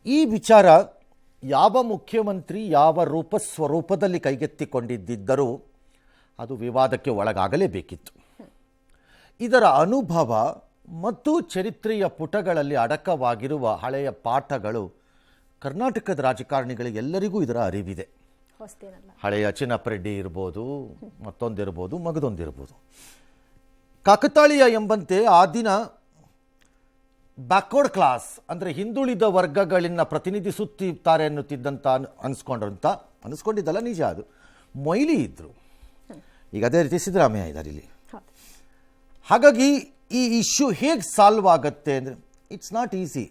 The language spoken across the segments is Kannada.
ಈ ವಿಚಾರ ಯಾವ ಮುಖ್ಯಮಂತ್ರಿ ಯಾವ ಸ್ವರೂಪದಲ್ಲಿ ಕೈಗೆತ್ತಿಕೊಂಡಿದ್ದರೂ ಅದು ವಿವಾದಕ್ಕೆ ಒಳಗಾಗಲೇಬೇಕಿತ್ತು. ಇದರ ಅನುಭವ ಮತ್ತು ಚರಿತ್ರೆಯ ಪುಟಗಳಲ್ಲಿ ಅಡಕವಾಗಿರುವ ಹಳೆಯ ಪಾಠಗಳು ಕರ್ನಾಟಕದ ರಾಜಕಾರಣಿಗಳಿಗೆ ಎಲ್ಲರಿಗೂ ಇದರ ಅರಿವಿದೆ. ಹಳೆಯ ಚಿನ್ನಪ್ಪರೆಡ್ಡಿ ಇರ್ಬೋದು, ಮತ್ತೊಂದಿರ್ಬೋದು, ಮಗದೊಂದಿರ್ಬೋದು. ಕಾಕತಾಳೀಯ ಎಂಬಂತೆ ಆ ದಿನ ಬ್ಯಾಕ್ವರ್ಡ್ ಕ್ಲಾಸ್ ಅಂದರೆ ಹಿಂದುಳಿದ ವರ್ಗಗಳನ್ನ ಪ್ರತಿನಿಧಿಸುತ್ತಿದ್ದಾರೆ ಅನ್ನುತ್ತಿದ್ದಂಥ ಅನಿಸ್ಕೊಂಡಿದ್ದಲ್ಲ, ನಿಜ ಅದು. ಮೊಯ್ಲಿ ಇದ್ದರು, ಈಗ ಅದೇ ರೀತಿ ಸಿದ್ದರಾಮಯ್ಯ ಇದ್ದಾರೆ ಇಲ್ಲಿ. ಹಾಗಾಗಿ ಈ ಇಶ್ಯೂ ಹೇಗೆ ಸಾಲ್ವ್ ಆಗುತ್ತೆ ಅಂದರೆ ಇಟ್ಸ್ ನಾಟ್ ಈಸಿ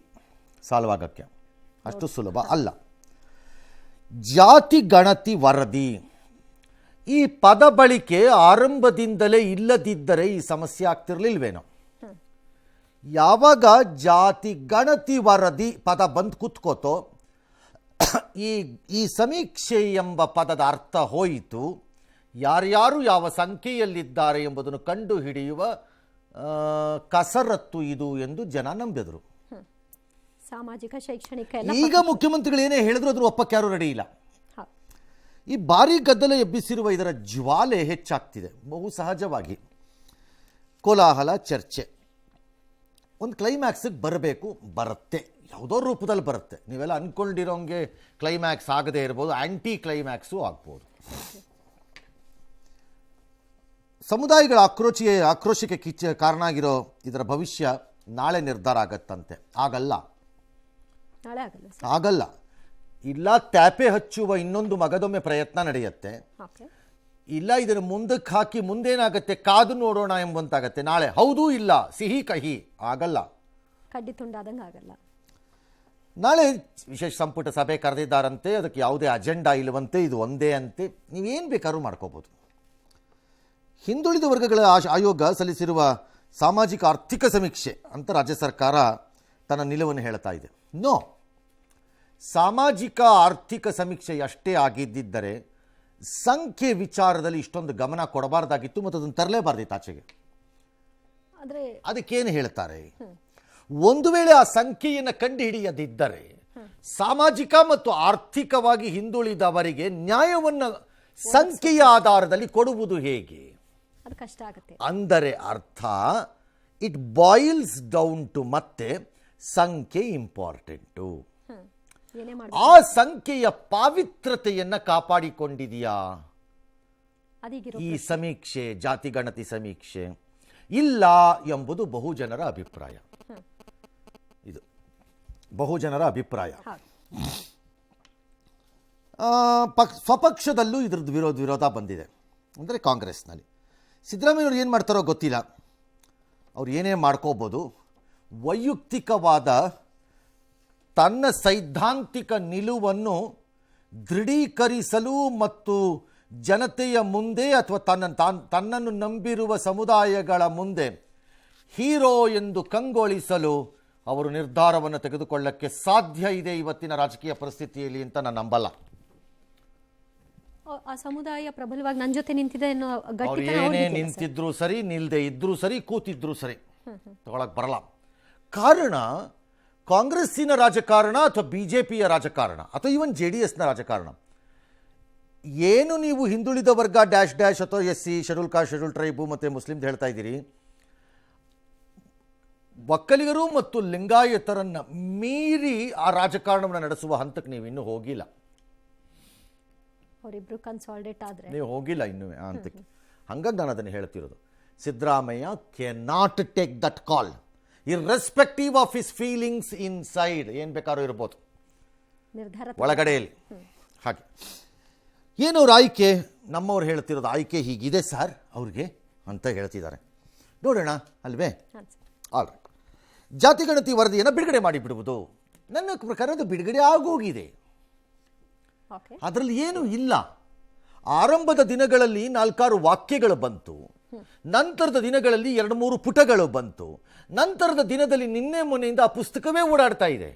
ಸಾಲ್ವ್ ಆಗೋಕ್ಕೆ, ಅಷ್ಟು ಸುಲಭ ಅಲ್ಲ. ಜಾತಿ ಗಣತಿ ವರದಿ ಈ ಪದ ಬಳಕೆ ಆರಂಭದಿಂದಲೇ ಇಲ್ಲದಿದ್ದರೆ ಈ ಸಮಸ್ಯೆ ಆಗ್ತಿರ್ಲಿಲ್ವೇನೋ. ಯಾವಾಗ ಜಾತಿ ಗಣತಿ ವರದಿ ಪದ ಬಂದು ಕೂತ್ಕೋತೋ ಈ ಸಮೀಕ್ಷೆ ಎಂಬ ಪದದ ಅರ್ಥ ಹೋಯಿತು. ಯಾರ್ಯಾರು ಯಾವ ಸಂಖ್ಯೆಯಲ್ಲಿದ್ದಾರೆ ಎಂಬುದನ್ನು ಕಂಡು ಹಿಡಿಯುವ ಕಸರತ್ತು ಇದು ಎಂದು ಜನ ನಂಬಿದರು. ಸಾಮಾಜಿಕ ಶೈಕ್ಷಣಿಕ ಈಗ ಮುಖ್ಯಮಂತ್ರಿಗಳು ಏನೇ ಹೇಳಿದ್ರು ಅದ್ರ ಒಪ್ಪಕ್ಕೆ ಯಾರು ರೆಡಿ ಇಲ್ಲ. ಈ ಭಾರಿ ಗದ್ದಲ ಎಬ್ಬಿಸಿರುವ ಇದರ ಜ್ವಾಲೆ ಹೆಚ್ಚಾಗ್ತಿದೆ. ಬಹು ಸಹಜವಾಗಿ ಕೋಲಾಹಲ, ಚರ್ಚೆ ಒಂದು ಕ್ಲೈಮ್ಯಾಕ್ಸಿಗೆ ಬರಬೇಕು, ಬರುತ್ತೆ, ಯಾವುದೋ ರೂಪದಲ್ಲಿ ಬರುತ್ತೆ. ನೀವೆಲ್ಲ ಅಂದ್ಕೊಂಡಿರೋಂಗೆ ಕ್ಲೈಮ್ಯಾಕ್ಸ್ ಆಗದೇ ಇರ್ಬೋದು, ಆ್ಯಂಟಿ ಕ್ಲೈಮ್ಯಾಕ್ಸು ಆಗ್ಬೋದು. ಸಮುದಾಯಗಳ ಆಕ್ರೋಶಕ್ಕೆ ಕಾರಣ ಆಗಿರೋ ಇದರ ಭವಿಷ್ಯ ನಾಳೆ ನಿರ್ಧಾರ ಆಗತ್ತಂತೆ. ಆಗಲ್ಲ, ಇಲ್ಲ ತ್ಯಾಪೆ ಹಚ್ಚುವ ಇನ್ನೊಂದು ಮಗದೊಮ್ಮೆ ಪ್ರಯತ್ನ ನಡೆಯುತ್ತೆ. ಇಲ್ಲ ಇದನ್ನು ಮುಂದಕ್ಕೆ ಹಾಕಿ ಮುಂದೇನಾಗತ್ತೆ ಕಾದು ನೋಡೋಣ ಎಂಬಂತಾಗತ್ತೆ. ನಾಳೆ ಹೌದು ಇಲ್ಲ ಸಿಹಿ ಕಹಿ ಆಗಲ್ಲ, ಕಡ್ಡಿ ತುಂಡಾದಂಗೆ ಆಗಲ್ಲ. ನಾಳೆ ವಿಶೇಷ ಸಂಪುಟ ಸಭೆ ಕರೆದಿದ್ದಾರಂತೆ, ಅದಕ್ಕೆ ಯಾವುದೇ ಅಜೆಂಡಾ ಇಲ್ಲವಂತೆ, ಇದು ಒಂದೇ ಅಂತೆ. ನೀವೇನು ಬೇಕಾದ್ರೂ ಮಾಡ್ಕೋಬೋದು. ಹಿಂದುಳಿದ ವರ್ಗಗಳ ಆಯೋಗ ಸಲ್ಲಿಸಿರುವ ಸಾಮಾಜಿಕ ಆರ್ಥಿಕ ಸಮೀಕ್ಷೆ ಅಂತ ರಾಜ್ಯ ಸರ್ಕಾರ ತನ್ನ ನಿಲುವನ್ನು ಹೇಳ್ತಾ ಇದೆ. ನೋ, ಸಾಮಾಜಿಕ ಆರ್ಥಿಕ ಸಮೀಕ್ಷೆ ಅಷ್ಟೇ ಆಗಿದ್ದರೆ ಸಂಖ್ಯೆ ವಿಚಾರದಲ್ಲಿ ಇಷ್ಟೊಂದು ಗಮನ ಕೊಡಬಾರ್ದಾಗಿತ್ತು ಮತ್ತು ಅದನ್ನು ತರಲೇಬಾರ್ದಿತ್ತು ಆಚೆಗೆ. ಅದಕ್ಕೇನು ಹೇಳ್ತಾರೆ, ಒಂದು ವೇಳೆ ಆ ಸಂಖ್ಯೆಯನ್ನು ಕಂಡುಹಿಡಿಯದಿದ್ದರೆ ಸಾಮಾಜಿಕ ಮತ್ತು ಆರ್ಥಿಕವಾಗಿ ಹಿಂದುಳಿದವರಿಗೆ ನ್ಯಾಯವನ್ನು ಸಂಖ್ಯೆಯ ಆಧಾರದಲ್ಲಿ ಕೊಡುವುದು ಹೇಗೆ ಕಷ್ಟ ಆಗುತ್ತೆ. ಅಂದರೆ ಅರ್ಥ ಇಟ್ ಬಾಯಿಲ್ಸ್ ಡೌನ್ ಟು ಮತ್ತೆ ಸಂಖ್ಯೆ ಇಂಪಾರ್ಟೆಂಟು. ಆ ಸಂಖ್ಯೆಯ ಪಾವಿತ್ರತೆಯನ್ನು ಕಾಪಾಡಿಕೊಂಡಿದೆಯಾ ಈ ಸಮೀಕ್ಷೆ, ಜಾತಿ ಗಣತಿ ಸಮೀಕ್ಷೆ? ಇಲ್ಲ ಎಂಬುದು ಬಹುಜನರ ಅಭಿಪ್ರಾಯ. ಇದು ಬಹುಜನರ ಅಭಿಪ್ರಾಯ. ಸ್ವಪಕ್ಷದಲ್ಲೂ ಇದ್ರದ್ದು ವಿರೋಧ ಬಂದಿದೆ. ಅಂದರೆ ಕಾಂಗ್ರೆಸ್ನಲ್ಲಿ ಸಿದ್ದರಾಮಯ್ಯವ್ರು ಏನು ಮಾಡ್ತಾರೋ ಗೊತ್ತಿಲ್ಲ. ಅವ್ರು ಏನೇ ಮಾಡ್ಕೋಬೋದು. ವೈಯಕ್ತಿಕವಾದ ತನ್ನ ಸೈದ್ಧಾಂತಿಕ ನಿಲುವನ್ನು ದೃಢೀಕರಿಸಲು ಮತ್ತು ಜನತೆಯ ಮುಂದೆ ಅಥವಾ ತನ್ನನ್ನು ನಂಬಿರುವ ಸಮುದಾಯಗಳ ಮುಂದೆ ಹೀರೋ ಎಂದು ಕಂಗೊಳಿಸಲು ಅವರು ನಿರ್ಧಾರವನ್ನು ತೆಗೆದುಕೊಳ್ಳಕ್ಕೆ ಸಾಧ್ಯ ಇದೆ ಇವತ್ತಿನ ರಾಜಕೀಯ ಪರಿಸ್ಥಿತಿಯಲ್ಲಿ ಅಂತ ನಾನು ನಂಬಲ್ಲ. ಆ ಸಮುದಾಯ ಪ್ರಬಲವಾಗಿ ನನ್ನ ಜೊತೆ ನಿಂತಿದೆ ಅನ್ನೋ ಏನೇ ನಿಂತಿದ್ರು ಸರಿ, ನಿಲ್ದೆ ಇದ್ರೂ ಸರಿ, ಕೂತಿದ್ರು ಸರಿ, ತಗೊಳಕ್ ಬರಲ್ಲ. ಕಾರಣ ಕಾಂಗ್ರೆಸ್ಸಿನ ರಾಜಕಾರಣ ಅಥವಾ ಬಿಜೆಪಿಯ ರಾಜಕಾರಣ ಅಥವಾ ಇವನ್ JDSನ ರಾಜಕಾರಣ ಏನು ನೀವು ಹಿಂದುಳಿದ ವರ್ಗ ಡ್ಯಾಶ್ ಡ್ಯಾಶ್ ಅಥವಾ SC, schedule caste, schedule tribe ಮತ್ತು ಮುಸ್ಲಿಮ್ದು ಹೇಳ್ತಾ ಇದ್ದೀರಿ. ಒಕ್ಕಲಿಗರು ಮತ್ತು ಲಿಂಗಾಯತರನ್ನ ಮೀರಿ ಆ ರಾಜಕಾರಣವನ್ನು ನಡೆಸುವ ಹಂತಕ್ಕೆ ನೀವು ಇನ್ನೂ ಹೋಗಿಲ್ಲ. ಅವರಿಬ್ರು ಕನ್ಸಾಲಿಡೇಟ್ ಆದರೆ ನೀವು ಹೋಗಿಲ್ಲ ಇನ್ನೂ ಆ ಹಂತಕ್ಕೆ. ಹಂಗಾಗಿ ನಾನು ಅದನ್ನು ಹೇಳ್ತಿರೋದು. Siddaramaiah can not take that call irrespective of his feelings inside. ಏನು ಬೇಕಾದ್ರೂ ಇರ್ಬೋದು ಒಳಗಡೆಯಲ್ಲಿ. ಹಾಗೆ ಏನವ್ರ ಆಯ್ಕೆ, ನಮ್ಮವ್ರು ಹೇಳ್ತಿರೋದು ಆಯ್ಕೆ ಹೀಗಿದೆ ಸರ್ ಅವ್ರಿಗೆ ಅಂತ ಹೇಳ್ತಿದ್ದಾರೆ. ನೋಡೋಣ ಅಲ್ವೇ? All right. ಜಾತಿ ಗಣತಿ ವರದಿಯನ್ನು ಬಿಡುಗಡೆ ಮಾಡಿಬಿಡುವುದು ನನ್ನ ಪ್ರಕಾರ ಅದು ಬಿಡುಗಡೆ ಆಗೋಗಿದೆ. ಅದರಲ್ಲಿ ಏನೂ ಇಲ್ಲ. ಆರಂಭದ ದಿನಗಳಲ್ಲಿ 4-6 ವಾಕ್ಯಗಳು ಬಂತು, ನಂತರದ ದಿನಗಳಲ್ಲಿ 2-3 ಪುಟಗಳು ಬಂತು, ನಂತರದ ದಿನದಲ್ಲಿ ನಿನ್ನೆ ಮೊನ್ನೆಯಿಂದ ಆ ಪುಸ್ತಕವೇ ಓಡಾಡ್ತಾ ಇದೆ.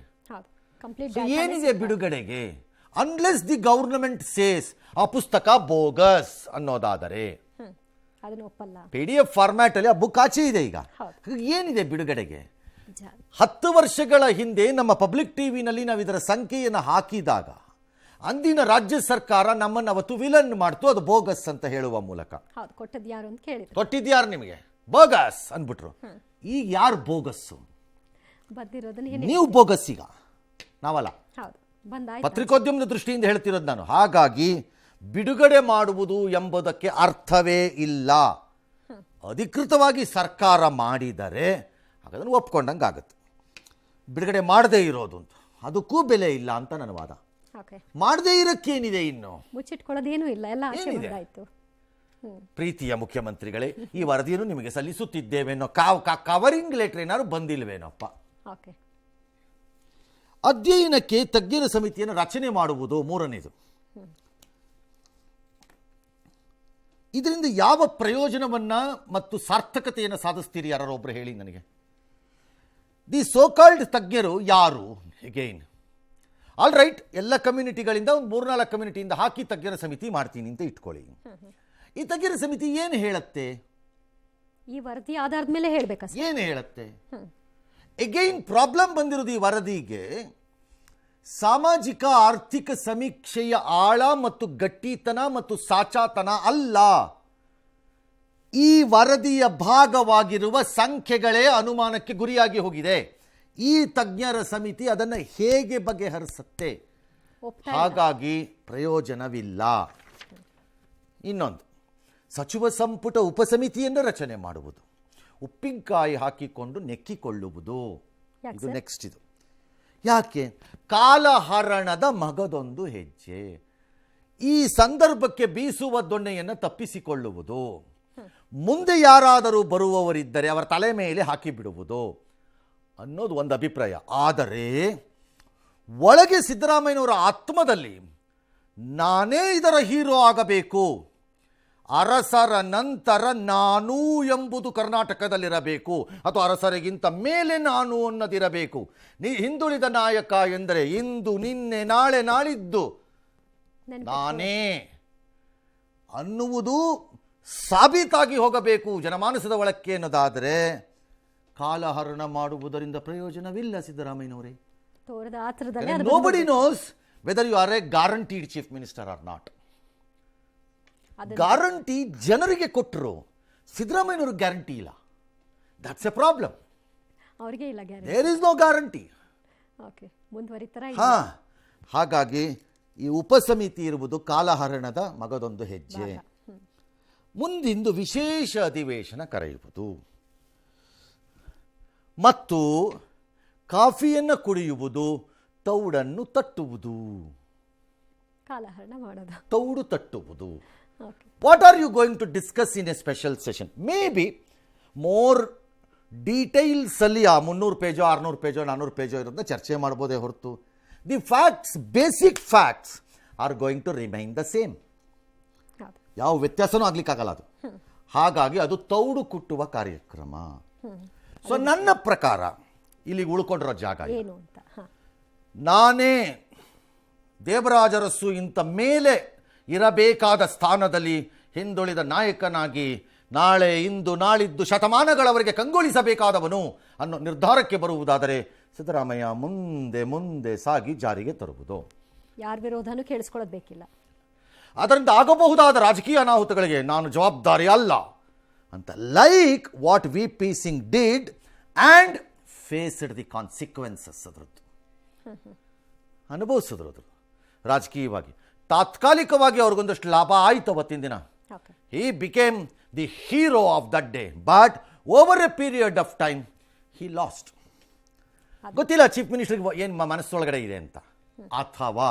ಏನಿದೆ ಬಿಡುಗಡೆಗೆ? ಅನ್ಲೆಸ್ ದಿ ಗವರ್ನಮೆಂಟ್ ಸೇಸ್ ಆ ಪುಸ್ತಕ ಬೋಗಸ್ ಅನ್ನೋದಾದರೆ PDF ಫಾರ್ಮ್ಯಾಟ್ ಅಲ್ಲಿ ಆ ಬುಕ್ ಆಚೆ ಇದೆ. ಈಗ ಏನಿದೆ ಬಿಡುಗಡೆಗೆ? ನಿಜ. 10 ವರ್ಷಗಳ ಹಿಂದೆ ನಮ್ಮ ಪಬ್ಲಿಕ್ ಟಿವಿನಲ್ಲಿ ನಾವು ಇದರ ಸಂಖ್ಯೆಯನ್ನು ಹಾಕಿದಾಗ ಅಂದಿನ ರಾಜ್ಯ ಸರ್ಕಾರ ನಮ್ಮನ್ನು ಅವತ್ತು ವಿಲನ್ ಮಾಡ್ತು, ಅದು ಬೋಗಸ್ ಅಂತ ಹೇಳುವ ಮೂಲಕ. ಹೌದು, ಕೊಟ್ಟದ್ದು ಯಾರು ಅಂತ ಕೇಳಿದ್ರು. ಕೊಟ್ಟಿದ್ಯಾರು ನಿಮಗೆ? ಬೋಗಸ್ ಅಂದ್ಬಿಟ್ರು. ಈಗ ಯಾರು ಬೋಗಸ್ಸು? ಬಂದಿರೋದನ್ನ ನೀವು ಬೋಗಸ್, ಈಗ ನಾವಲ್ಲ. ಹೌದು, ಬಂದಾಯ್ತು. ಪತ್ರಿಕೋದ್ಯಮದ ದೃಷ್ಟಿಯಿಂದ ಹೇಳ್ತಿರೋದು ನಾನು. ಹಾಗಾಗಿ ಬಿಡುಗಡೆ ಮಾಡುವುದು ಎಂಬುದಕ್ಕೆ ಅರ್ಥವೇ ಇಲ್ಲ. ಅಧಿಕೃತವಾಗಿ ಸರ್ಕಾರ ಮಾಡಿದರೆ ಹಾಗಾದ್ರೆ ಒಪ್ಕೊಂಡಂಗೆ ಆಗುತ್ತೆ. ಬಿಡುಗಡೆ ಮಾಡದೇ ಇರೋದು ಅಂತ ಅದಕ್ಕೂ ಬೆಲೆ ಇಲ್ಲ ಅಂತ ನನ್ನ ವಾದ. ಮಾಡದೇ ಇರೋಕ್ಕೇನಿದೆ? ಇನ್ನು ಮುಚ್ಚಿಟ್ಕೊಳ್ಳೋದೇನೂ ಇಲ್ಲ, ಎಲ್ಲ ಆಚೆ ಬಂದಾಯ್ತು. ಪ್ರೀತಿಯ ಮುಖ್ಯಮಂತ್ರಿಗಳೇ, ಈ ವರದಿಯನ್ನು ನಿಮಗೆ ಸಲ್ಲಿಸುತ್ತಿದ್ದೇವೇನೋ ಕವರಿಂಗ್ ಲೆಟರ್ ಏನಾದ್ರು ಬಂದಿಲ್ವೇನೋಪ್ಪ. ಅಧ್ಯಯನಕ್ಕೆ ತಜ್ಞರ ಸಮಿತಿಯನ್ನು ರಚನೆ ಮಾಡುವುದು ಮೂರನೇದು. ಇದರಿಂದ ಯಾವ ಪ್ರಯೋಜನವನ್ನ ಮತ್ತು ಸಾರ್ಥಕತೆಯನ್ನು ಸಾಧಿಸ್ತೀರಿ? ಯಾರೊಬ್ಬರು ಹೇಳಿ ನನಗೆ. ದಿ ಸೋಕಾಲ್ಡ್ ತಜ್ಞರು ಯಾರು? ಅಗೈನ್ ಆಲ್ ರೈಟ್, ಎಲ್ಲ ಕಮ್ಯುನಿಟಿಗಳಿಂದ ಒಂದು 3-4 ಕಮ್ಯುನಿಟಿಯಿಂದ ಹಾಕಿ ತಜ್ಞರ ಸಮಿತಿ ಮಾಡ್ತೀನಿ ಅಂತ ಇಟ್ಕೊಳ್ಳಿ. ಈ ತಜ್ಞರ ಸಮಿತಿ ಏನು ಹೇಳುತ್ತೆ? ಈ ವರದಿ ಆಧಾರದ ಮೇಲೆ ಹೇಳಬೇಕಾ? ಏನು ಹೇಳುತ್ತೆ? ಅಗೈನ್ ಪ್ರಾಬ್ಲಮ್ ಬಂದಿರೋದು ಈ ವರದಿಗೆ ಸಾಮಾಜಿಕ ಆರ್ಥಿಕ ಸಮೀಕ್ಷೆಯ ಆಳ ಮತ್ತು ಗಟ್ಟಿತನ ಮತ್ತು ಸಾಚಾತನ ಅಲ್ಲ. ಈ ವರದಿಯ ಭಾಗವಾಗಿರುವ ಸಂಖ್ಯೆಗಳೇ ಅನುಮಾನಕ್ಕೆ ಗುರಿಯಾಗಿ ಹೋಗಿದೆ. ಈ ತಜ್ಞರ ಸಮಿತಿ ಅದನ್ನು ಹೇಗೆ ಬಗೆಹರಿಸುತ್ತೆ? ಹಾಗಾಗಿ ಪ್ರಯೋಜನವಿಲ್ಲ. ಇನ್ನೊಂದು, ಸಚಿವ ಸಂಪುಟ ಉಪಸಮಿತಿಯನ್ನು ರಚನೆ ಮಾಡುವುದು, ಉಪ್ಪಿನಕಾಯಿ ಹಾಕಿಕೊಂಡು ನೆಕ್ಕಿಕೊಳ್ಳುವುದು. ಇದು ನೆಕ್ಸ್ಟ್. ಇದು ಯಾಕೆ? ಕಾಲಹರಣದ ಮಗದೊಂದು ಹೆಜ್ಜೆ. ಈ ಸಂದರ್ಭಕ್ಕೆ ಬೀಸುವ ದೊಣ್ಣೆಯನ್ನು ತಪ್ಪಿಸಿಕೊಳ್ಳುವುದು, ಮುಂದೆ ಯಾರಾದರೂ ಬರುವವರಿದ್ದರೆ ಅವರ ತಲೆ ಮೇಲೆ ಹಾಕಿಬಿಡುವುದು ಅನ್ನೋದು ಒಂದು ಅಭಿಪ್ರಾಯ. ಆದರೆ ಒಳಗೆ ಸಿದ್ದರಾಮಯ್ಯನವರ ಆತ್ಮದಲ್ಲಿ ನಾನೇ ಇದರ ಹೀರೋ ಆಗಬೇಕು, ಅರಸರ ನಂತರ ನಾನು ಎಂಬುದು ಕರ್ನಾಟಕದಲ್ಲಿರಬೇಕು, ಅಥವಾ ಅರಸರಿಗಿಂತ ಮೇಲೆ ನಾನು ಅನ್ನೋದಿರಬೇಕು. ಹಿಂದುಳಿದ ನಾಯಕ ಎಂದರೆ ಇಂದು ನಿನ್ನೆ ನಾಳೆ ನಾಳಿದ್ದು ನಾನೇ ಅನ್ನುವುದು ಸಾಬೀತಾಗಿ ಹೋಗಬೇಕು ಜನಮಾನಸದ ಒಳಕ್ಕೆ ಅನ್ನೋದಾದರೆ ಕಾಲಹರಣ ಮಾಡುವುದರಿಂದ ಪ್ರಯೋಜನವಿಲ್ಲ. ಸಿದ್ದರಾಮಯ್ಯನವರೇ, nobody knows whether you are a guaranteed chief minister or not. Guarantee ಜನರಿಗೆ ಕೊಟ್ಟರು, ಸಿದ್ದರಾಮಯ್ಯನವರು ಗ್ಯಾರಂಟಿ ಇಲ್ಲ. That's a problem. There is no guarantee. ಹಾಗಾಗಿ ಈ ಉಪಸಮಿತಿ ಇರುವುದು ಕಾಲಹರಣದ ಮಗದೊಂದು ಹೆಜ್ಜೆ. ಮುಂದಿಂದು ವಿಶೇಷ ಅಧಿವೇಶನ ಕರೆಯುವುದು ಮತ್ತು ಕಾಫಿಯನ್ನು ಕುಡಿಯುವುದು, ತೌಡನ್ನು ತಟ್ಟುವುದು, ಕಾಲಹರಣ ಮಾಡೋದು, ತೌಡು ತಟ್ಟುವುದು. What are you going to discuss in a special session? Maybe more details ಅಲ್ಲಿ ಆ 300 ಪೇಜೋ 600 ಪೇಜೋ 400 ಪೇಜೋ ಇರೋದನ್ನ ಚರ್ಚೆ ಮಾಡ್ಬೋದೇ ಹೊರತು the facts, basic facts are going to remain the same. ಯಾವ ವ್ಯತ್ಯಾಸನೂ ಆಗ್ಲಿಕ್ಕಾಗಲ್ಲ ಅದು. ಹಾಗಾಗಿ ಅದು ತೌಡು ಕುಟ್ಟುವ ಕಾರ್ಯಕ್ರಮ. ಸೊ ನನ್ನ ಪ್ರಕಾರ ಇಲ್ಲಿ ಉಳ್ಕೊಂಡಿರೋ ಜಾಗ ಏನು ಅಂತ, ನಾನೇ ದೇವರಾಜ ಅರಸು ಇಂಥ ಮೇಲೆ ಇರಬೇಕಾದ ಸ್ಥಾನದಲ್ಲಿ ಹಿಂದುಳಿದ ನಾಯಕನಾಗಿ ನಾಳೆ ಇಂದು ನಾಳಿದ್ದು ಶತಮಾನಗಳವರೆಗೆ ಕಂಗೊಳಿಸಬೇಕಾದವನು ಅನ್ನೋ ನಿರ್ಧಾರಕ್ಕೆ ಬರುವುದಾದರೆ ಸಿದ್ದರಾಮಯ್ಯ ಮುಂದೆ ಮುಂದೆ ಸಾಗಿ ಜಾರಿಗೆ ತರುವುದು. ಯಾರ ವಿರೋಧನೂ ಕೇಳಿಸ್ಕೊಳ್ಳೋದು ಬೇಕಿಲ್ಲ. ಅದರಿಂದ ಆಗಬಹುದಾದ ರಾಜಕೀಯ ಅನಾಹುತಗಳಿಗೆ ನಾನು ಜವಾಬ್ದಾರಿ ಅಲ್ಲ ಅಂತ, like what we P Singh did and faced the consequences. ಅದರದ್ದು ಅನುಭವಿಸಿದ್ರು. ಅದು ರಾಜಕೀಯವಾಗಿ ತಾತ್ಕಾಲಿಕವಾಗಿ ಅವ್ರಿಗೊಂದಷ್ಟು ಲಾಭ ಆಯಿತು ಅವತ್ತಿನ ದಿನ. ಹಿ became the hero of that day, but over A period of time he lost. ಗೊತ್ತಿಲ್ಲ ಚೀಫ್ ಮಿನಿಸ್ಟರ್ಗೆ ಏನು ಮನಸ್ಸೊಳಗಡೆ ಇದೆ ಅಂತ. ಅಥವಾ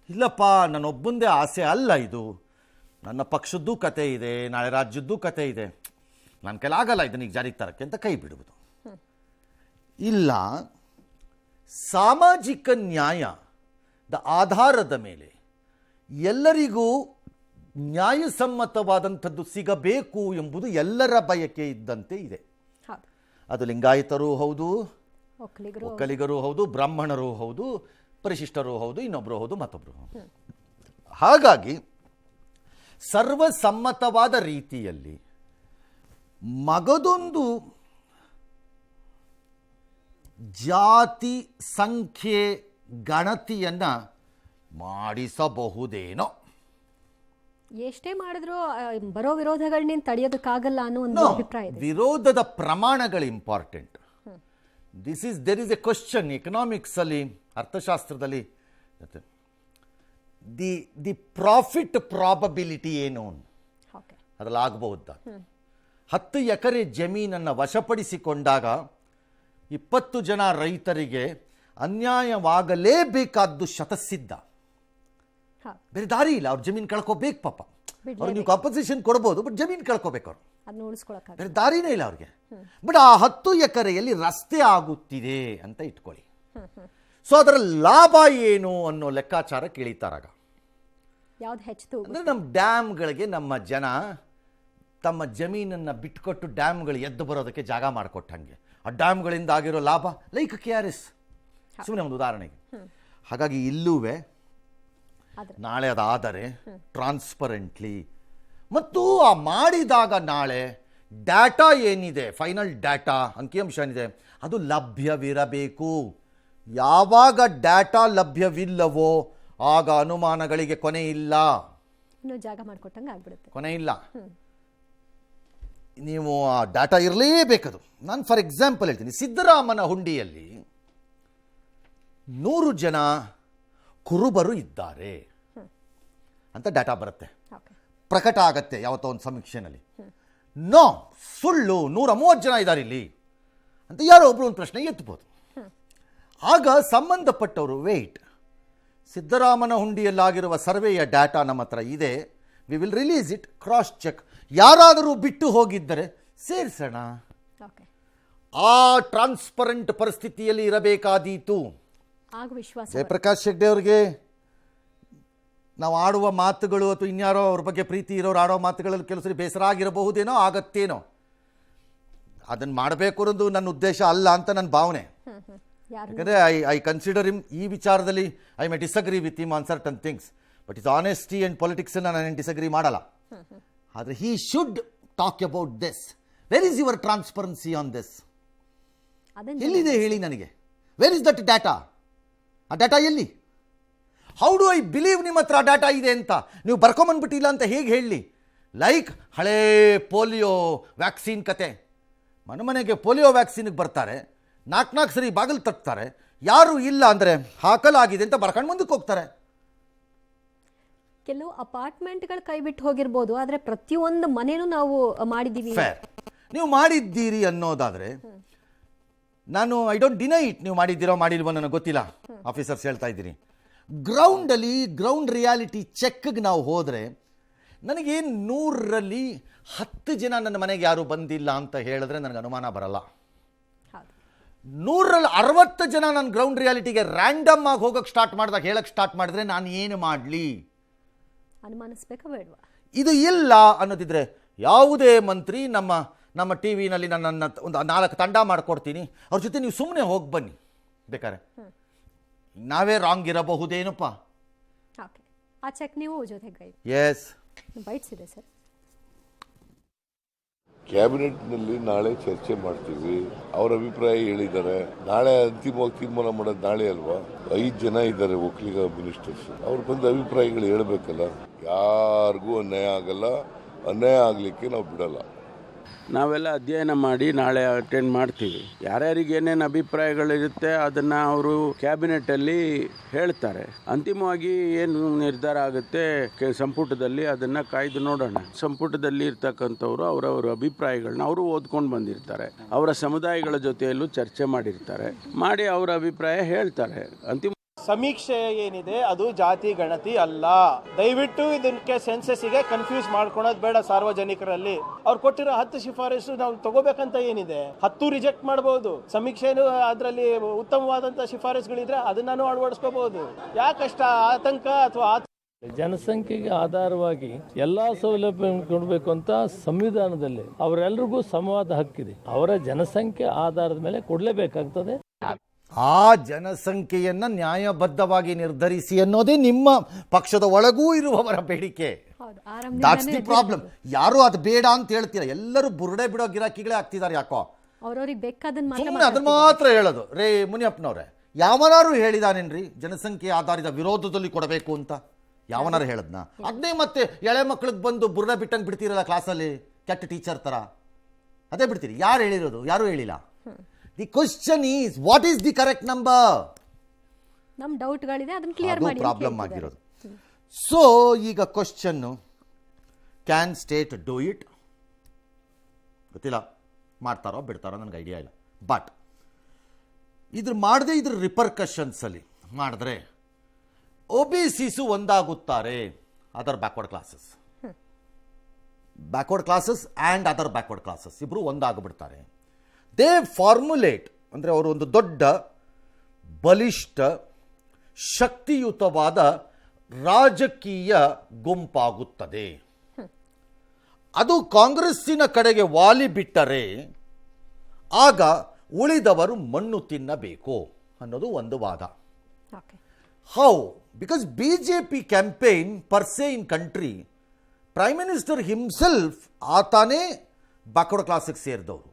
ಇಲ್ಲಪ್ಪ ನನ್ನೊಬ್ಬಂದೇ ಆಸೆ ಅಲ್ಲ ಇದು, ನನ್ನ ಪಕ್ಷದ್ದು ಕತೆ ಇದೆ, ನಾಳೆ ರಾಜ್ಯದ್ದು ಕತೆ ಇದೆ, ನನ್ನ ಕೈಲಾಗಲ್ಲ ಇದನ್ನ ಈಗ ಜಾರಿಗೆ ತರಕ್ಕೆ ಅಂತ ಕೈ ಬಿಡುವುದು. ಇಲ್ಲ, ಸಾಮಾಜಿಕ ನ್ಯಾಯದ ಆಧಾರದ ಮೇಲೆ ಎಲ್ಲರಿಗೂ ನ್ಯಾಯಸಮ್ಮತವಾದಂಥದ್ದು ಸಿಗಬೇಕು ಎಂಬುದು ಎಲ್ಲರ ಬಯಕೆ ಇದ್ದಂತೆ ಇದೆ. ಅದು ಲಿಂಗಾಯತರೂ ಹೌದು, ಒಕ್ಕಲಿಗರೂ ಹೌದು, ಬ್ರಾಹ್ಮಣರೂ ಹೌದು, ಪರಿಶಿಷ್ಟರೂ ಹೌದು, ಇನ್ನೊಬ್ಬರು ಹೌದು, ಮತ್ತೊಬ್ಬರು ಹೌದು. ಹಾಗಾಗಿ ಸರ್ವಸಮ್ಮತವಾದ ರೀತಿಯಲ್ಲಿ ಮಗದೊಂದು ಜಾತಿ ಸಂಖ್ಯೆ ಗಣತಿಯನ್ನು ಮಾಡಿಸಬಹುದೇನೋ. ಎಷ್ಟೇ ಮಾಡಿದ್ರು ಬರೋ ವಿರೋಧಗಳನ್ನೇನು ತಡೆಯೋದಕ್ಕಾಗಲ್ಲ ಅನ್ನೋ ಒಂದು ಅಭಿಪ್ರಾಯ ಇದೆ. ವಿರೋಧದ ಪ್ರಮಾಣಗಳು important. There is a question economics ಅಲ್ಲಿ, ಅರ್ಥಶಾಸ್ತ್ರದಲ್ಲಿ, ದಿ ಪ್ರಾಫಿಟ್ ಪ್ರಾಬಬಿಲಿಟಿ ಏನು ಓಕೆ, ಅದ್ರಲ್ಲಿ ಆಗಬಹುದಾ. 10 ಎಕರೆ ಜಮೀನನ್ನು ವಶಪಡಿಸಿಕೊಂಡಾಗ 20 ಜನ ರೈತರಿಗೆ ಅನ್ಯಾಯವಾಗಲೇಬೇಕಾದ್ದು ಶತಸಿದ್ಧ. ಬೇರೆ ದಾರಿ ಇಲ್ಲ, ಅವ್ರ ಜಮೀನು ಕಳ್ಕೋಬೇಕು ಪಾಪ. ಅವ್ರು ನೀವು ಕಾಂಪನ್ಸೇಷನ್ ಕೊಡ್ಬೋದು, ಬಟ್ ಜಮೀನು ಕಳ್ಕೋಬೇಕು ಅವ್ರು, ಅದನ್ನ ಉಳಿಸ್ಕೊಳ್ಳೋಕೆ ಬೇರೆ ದಾರಿನೇ ಇಲ್ಲ ಅವ್ರಿಗೆ. ಬಟ್ ಆ 10 ಎಕರೆಯಲ್ಲಿ ರಸ್ತೆ ಆಗುತ್ತಿದೆ ಅಂತ ಇಟ್ಕೊಳ್ಳಿ. ಸೊ ಅದರ ಲಾಭ ಏನು ಅನ್ನೋ ಲೆಕ್ಕಾಚಾರ ಕೇಳಿತಾರಾಗ. ಯಾವ್ದು ಹೆಚ್ಚು ಅಂದರೆ ನಮ್ಮ ಡ್ಯಾಮ್ಗಳಿಗೆ ನಮ್ಮ ಜನ ತಮ್ಮ ಜಮೀನನ್ನು ಬಿಟ್ಕೊಟ್ಟು ಡ್ಯಾಮ್ಗಳು ಎದ್ದು ಬರೋದಕ್ಕೆ ಜಾಗ ಮಾಡಿಕೊಟ್ಟಂಗೆ. ಆ ಡ್ಯಾಮ್ಗಳಿಂದ ಆಗಿರೋ ಲಾಭ ಲೈಕ್ KRS, ಸುಮ್ಮನೆ ಒಂದು ಉದಾಹರಣೆಗೆ. ಹಾಗಾಗಿ ಇಲ್ಲೂ ನಾಳೆ ಅದಾದರೆ ಟ್ರಾನ್ಸ್ಪರೆಂಟ್ಲಿ, ಮತ್ತು ಆ ಮಾಡಿದಾಗ ನಾಳೆ ಡಾಟಾ ಏನಿದೆ, ಫೈನಲ್ ಡಾಟಾ ಅಂಕಿಅಂಶ ಏನಿದೆ, ಅದು ಲಭ್ಯವಿರಬೇಕು. ಯಾವಾಗ ಡಾಟಾ ಲಭ್ಯವಿಲ್ಲವೋ ಆಗ ಅನುಮಾನಗಳಿಗೆ ಕೊನೆ ಇಲ್ಲ, ಇನ್ನೂ ಜಾಗ ಮಾಡಿಕೊಟ್ಟಂಗೆ ಆಗ್ಬಿಡುತ್ತೆ, ಕೊನೆ ಇಲ್ಲ. ನೀವು ಆ ಡಾಟಾ ಇರಲೇಬೇಕದು. ನಾನು ಫಾರ್ ಎಕ್ಸಾಂಪಲ್ ಹೇಳ್ತೀನಿ, ಸಿದ್ದರಾಮನ ಹುಂಡಿಯಲ್ಲಿ 100 ಜನ ಕುರುಬರು ಇದ್ದಾರೆ ಅಂತ ಡಾಟಾ ಬರುತ್ತೆ, ಪ್ರಕಟ ಆಗತ್ತೆ ಯಾವತ್ತೋ ಒಂದು ಸಮೀಕ್ಷೆನಲ್ಲಿ. ನೋ, ಸುಳ್ಳು, 130 ಜನ ಇದ್ದಾರೆ ಇಲ್ಲಿ ಅಂತ ಯಾರೋ ಒಬ್ರು ಒಂದು ಪ್ರಶ್ನೆ ಎತ್ತಬಹುದು. ಆಗ ಸಂಬಂಧಪಟ್ಟವರು ವೇಟ್, ಸಿದ್ದರಾಮನ ಹುಂಡಿಯಲ್ಲಾಗಿರುವ ಸರ್ವೆಯ ಡಾಟಾ ನಮ್ಮ ಹತ್ರ ಇದೆ, we will release it, cross check. ಯಾರಾದರೂ ಬಿಟ್ಟು ಹೋಗಿದ್ದರೆ ಸೇರಿಸೋಣ. ಆ ಟ್ರಾನ್ಸ್ಪರೆಂಟ್ ಪರಿಸ್ಥಿತಿಯಲ್ಲಿ ಇರಬೇಕಾದೀತು. ಜಯಪ್ರಕಾಶ್ ಹೆಗ್ಡೆ ಅವ್ರಿಗೆ ನಾವು ಆಡುವ ಮಾತುಗಳು ಅಥವಾ ಇನ್ಯಾರೋ ಅವ್ರ ಬಗ್ಗೆ ಪ್ರೀತಿ ಇರೋರು ಆಡೋ ಮಾತುಗಳಲ್ಲಿ ಕೆಲವು ಸರಿ ಬೇಸರ ಆಗಿರಬಹುದೇನೋ, ಆಗತ್ತೇನೋ. ಅದನ್ನು ಮಾಡಬೇಕು ಅನ್ನೋದು ನನ್ನ ಉದ್ದೇಶ ಅಲ್ಲ ಅಂತ ನನ್ನ ಭಾವನೆ. ಯಾಕಂದರೆ ಐ ಕನ್ಸಿಡರ್ ಹಿಮ್, ಈ ವಿಚಾರದಲ್ಲಿ I may disagree with him on certain things, but is honesty and ಪೊಲಿಟಿಕ್ಸನ್ನು ನಾನು ಡಿಸಗ್ರಿ ಮಾಡಲ್ಲ. ಆದರೆ he should talk about this. Where is your transparency on this? ಎಲ್ಲಿದೆ ಹೇಳಿ ನನಗೆ. Where is that data? ಆ ಡಾಟಾ ಎಲ್ಲಿ? ಹೌ ಡು ಐ ಬಿಲೀವ್ ನಿಮ್ಮ ಹತ್ರ ಡಾಟಾ ಇದೆ ಅಂತ? ನೀವು ಬರ್ಕೊಂಬಂದ್ಬಿಟ್ಟಿಲ್ಲ ಅಂತ ಹೇಗೆ ಹೇಳಲಿ? ಲೈಕ್ ಹಳೇ ಪೋಲಿಯೋ ವ್ಯಾಕ್ಸಿನ್ ಕತೆ. ಮನೆಗೆ ಪೋಲಿಯೋ ವ್ಯಾಕ್ಸಿನ್ಗೆ ಬರ್ತಾರೆ, 4 ಸರಿ ಬಾಗಿಲು ತಟ್ತಾರೆ, ಯಾರು ಇಲ್ಲ ಅಂದರೆ ಹಾಕಲಾಗಿದೆ ಅಂತ ಬರ್ಕೊಂಡು ಮುಂದಕ್ಕೆ ಹೋಗ್ತಾರೆ. ಕೆಲವು ಅಪಾರ್ಟ್ಮೆಂಟ್ಗಳು ಕೈ ಬಿಟ್ಟು ಹೋಗಿರ್ಬೋದು, ಆದರೆ ಪ್ರತಿಯೊಂದು ಮನೇನೂ ನಾವು ಮಾಡಿದ್ದೀವಿ. ಫೇರ್, ನೀವು ಮಾಡಿದ್ದೀರಿ ಅನ್ನೋದಾದರೆ ನಾನು ಐ ಡೋಂಟ್ ಡಿನೈ ಇಟ್. ನೀವು ಮಾಡಿದ್ದೀರೋ ಮಾಡಿಲ್ವೋ ನನಗೆ ಗೊತ್ತಿಲ್ಲ, ಆಫೀಸರ್ಸ್ ಹೇಳ್ತಾ ಇದ್ದೀರಿ. ಗ್ರೌಂಡಲ್ಲಿ ಗ್ರೌಂಡ್ ರಿಯಾಲಿಟಿ ಚೆಕ್ಗೆ ನಾವು ಹೋದರೆ ನನಗೆ 100ರಲ್ಲಿ 10 ಜನ ನನ್ನ ಮನೆಗೆ ಯಾರು ಬಂದಿಲ್ಲ ಅಂತ ಹೇಳಿದ್ರೆ ನನಗೆ ಅನುಮಾನ ಬರಲ್ಲ. 100ರಲ್ಲಿ 60 ಜನ ನನ್ನ ಗ್ರೌಂಡ್ ರಿಯಾಲಿಟಿಗೆ ರ್ಯಾಂಡಮ್ ಆಗಿ ಹೋಗೋಕ್ಕೆ ಸ್ಟಾರ್ಟ್ ಮಾಡಿದಾಗ ಹೇಳಕ್ಕೆ ಸ್ಟಾರ್ಟ್ ಮಾಡಿದ್ರೆ ನಾನು ಏನು ಮಾಡಲಿ? ಅನುಮಾನಿಸ್ಬೇಕಾ ಬೇಡವಾ? ಇದು ಇಲ್ಲ ಅನ್ನೋದಿದ್ರೆ ಯಾವುದೇ ಮಂತ್ರಿ ನಮ್ಮ ಟಿ ವಿನಲ್ಲಿ ನನ್ನನ್ನು ಒಂದು 4 ತಂಡ ಮಾಡಿಕೊಡ್ತೀನಿ, ಅವ್ರ ಜೊತೆ ನೀವು ಸುಮ್ಮನೆ ಹೋಗಿ ಬನ್ನಿ ಬೇಕಾರೆ, ನಾವೇ ರಾಂಗ್ ಇರಬಹುದೇನಪ್ಪ. ಆ ಚೆಕ್ ನೀವು ಜೊತೆಗೆ ಎಸ್ ಬೈಟ್ಸ್ ಇದೆ ಸರ್. ಕ್ಯಾಬಿನೆಟ್ನಲ್ಲಿ ನಾಳೆ ಚರ್ಚೆ ಮಾಡ್ತೀವಿ. ಅವರ ಅಭಿಪ್ರಾಯ ಹೇಳಿದ್ದಾರೆ. ನಾಳೆ ಅಂತಿಮವಾಗಿ ತೀರ್ಮಾನ ಮಾಡೋದು ನಾಳೆ ಅಲ್ವಾ? 5 ಜನ ಇದ್ದಾರೆ ಒಕ್ಕಲಿಗ ಮಿನಿಸ್ಟರ್ಸ್. ಅವ್ರು ಬಂದು ಅಭಿಪ್ರಾಯಗಳು ಹೇಳಬೇಕಲ್ಲ. ಯಾರಿಗೂ ಅನ್ಯಾಯ ಆಗಲ್ಲ, ಅನ್ಯಾಯ ಆಗಲಿಕ್ಕೆ ನಾವು ಬಿಡಲ್ಲ. ನಾವೆಲ್ಲ ಅಧ್ಯಯನ ಮಾಡಿ ನಾಳೆ ಅಟೆಂಡ್ ಮಾಡ್ತೀವಿ. ಯಾರ್ಯಾರಿಗೆ ಏನೇನು ಅಭಿಪ್ರಾಯಗಳಿರುತ್ತೆ ಅದನ್ನು ಅವರು ಕ್ಯಾಬಿನೆಟಲ್ಲಿ ಹೇಳ್ತಾರೆ. ಅಂತಿಮವಾಗಿ ಏನು ನಿರ್ಧಾರ ಆಗುತ್ತೆ ಸಂಪುಟದಲ್ಲಿ ಅದನ್ನು ಕಾಯ್ದು ನೋಡೋಣ. ಸಂಪುಟದಲ್ಲಿ ಇರ್ತಕ್ಕಂಥವ್ರು ಅವರವರ ಅಭಿಪ್ರಾಯಗಳನ್ನ ಅವರು ಓದ್ಕೊಂಡು ಬಂದಿರ್ತಾರೆ. ಅವರ ಸಮುದಾಯಗಳ ಜೊತೆಯಲ್ಲೂ ಚರ್ಚೆ ಮಾಡಿರ್ತಾರೆ, ಮಾಡಿ ಅವರ ಅಭಿಪ್ರಾಯ ಹೇಳ್ತಾರೆ. ಅಂತಿಮ ಸಮೀಕ್ಷೆ ಏನಿದೆ ಅದು ಜಾತಿ ಗಣತಿ ಅಲ್ಲ. ದಯವಿಟ್ಟು ಇದಕ್ಕೆ ಸೆನ್ಸಸ್ಗೆ ಕನ್ಫ್ಯೂಸ್ ಮಾಡ್ಕೊಳೋದು ಬೇಡ ಸಾರ್ವಜನಿಕರಲ್ಲಿ. ಅವ್ರು ಕೊಟ್ಟಿರೋ 10 ಶಿಫಾರಸು ನಾವು ತಗೋಬೇಕಂತ ಏನಿದೆ? 10 ರಿಜೆಕ್ಟ್ ಮಾಡಬಹುದು. ಸಮೀಕ್ಷೆನು ಅದರಲ್ಲಿ ಉತ್ತಮವಾದಂತ ಶಿಫಾರಸುಗಳಿದ್ರೆ ಅದನ್ನು ಅಳವಡಿಸ್ಕೋಬಹುದು. ಯಾಕಷ್ಟ ಆತಂಕ ಅಥವಾ ಜನಸಂಖ್ಯೆಗೆ ಆಧಾರವಾಗಿ ಎಲ್ಲಾ ಸೌಲಭ್ಯ ಕೊಡಬೇಕು ಅಂತ ಸಂವಿಧಾನದಲ್ಲಿ ಅವರೆಲ್ಲರಿಗೂ ಸಮವಾದ ಹಕ್ಕಿದೆ. ಅವರ ಜನಸಂಖ್ಯೆ ಆಧಾರದ ಮೇಲೆ ಕೊಡಲೇಬೇಕಾಗ್ತದೆ. ಆ ಜನಸಂಖ್ಯೆಯನ್ನು ನ್ಯಾಯಬದ್ಧವಾಗಿ ನಿರ್ಧರಿಸಿ ಅನ್ನೋದೇ ನಿಮ್ಮ ಪಕ್ಷದ ಒಳಗೂ ಇರುವವರ ಬೇಡಿಕೆ. That's the problem. ಯಾರು ಅದು ಬೇಡ ಅಂತ ಹೇಳ್ತೀರಾ, ಎಲ್ಲರೂ ಬುರುಡೆ ಬಿಡೋ ಗಿರಾಕಿಗಳೇ ಆಗ್ತಿದ್ದಾರೆ. ಯಾಕೋ ಅವ್ರವ್ರಿಗೆ ಬೇಕಾದನ್ನ ಮಾತ್ರ ಸುಮ್ಮನೆ ಅದನ್ನ ಮಾತ್ರ ಹೇಳೋದು. ರೇ ಮುನಿಯಪ್ಪನವ್ರೆ, ಯಾವನಾರು ಹೇಳಿದಾನೇನ್ರಿ ಜನಸಂಖ್ಯೆ ಆಧಾರಿತ ವಿರೋಧದಲ್ಲಿ ಕೊಡಬೇಕು ಅಂತ? ಯಾವನಾರು ಹೇಳದ್ನ? ಅದನ್ನೇ ಮತ್ತೆ ಎಳೆ ಮಕ್ಳಿಗೆ ಬಂದು ಬುರ್ರ ಬಿಟ್ಟಂಗೆ ಬಿಡ್ತೀರಲ್ಲ ಕ್ಲಾಸಲ್ಲಿ, ಕೆಟ್ಟ ಟೀಚರ್ ಥರ ಅದೇ ಬಿಡ್ತೀರಿ. ಯಾರು ಹೇಳಿರೋದು? ಯಾರೂ ಹೇಳಿಲ್ಲ. The question is what is the correct number? ನಮ್ಮ ಡೌಟ್ಗಳಿದೆ, ಅದನ್ನ ಕ್ಲಿಯರ್ ಮಾಡಿ ಪ್ರಾಬ್ಲಮ್ ಆಗಿರೋದು. ಸೊ ಈಗ question, can state do it? ಗೊತ್ತಿಲ್ಲ, ಮಾಡ್ತಾರೋ ಬಿಡ್ತಾರೋ ನನಗೆ ಐಡಿಯಾ ಇಲ್ಲ. ಬಟ್ ಮಾಡದೆ ಇದ್ರ ರಿಪರ್ಕಷನ್ಸಲ್ಲಿ ಮಾಡಿದ್ರೆ OBCs ಒಂದಾಗುತ್ತಾರೆ. Other backward classes and other backward classes ಇಬ್ಬರು ಒಂದಾಗ್ಬಿಡ್ತಾರೆ. ದೇ ಫಾರ್ಮುಲೇಟ್, ಅಂದರೆ ಅವರು ಒಂದು ದೊಡ್ಡ ಬಲಿಷ್ಠ ಶಕ್ತಿಯುತವಾದ ರಾಜಕೀಯ ಗುಂಪಾಗುತ್ತದೆ. ಅದು ಕಾಂಗ್ರೆಸ್ಸಿನ ಕಡೆಗೆ ವಾಲಿ ಬಿಟ್ಟರೆ ಆಗ ಉಳಿದವರು ಮಣ್ಣು ತಿನ್ನಬೇಕು ಅನ್ನೋದು ಒಂದು ವಾದ. How? Because BJP campaign per se in country, prime minister himself ಆತಾನೇ ಬ್ಯಾಕ್ವರ್ಡ್ ಕ್ಲಾಸಿಗೆ ಸೇರಿದವರು.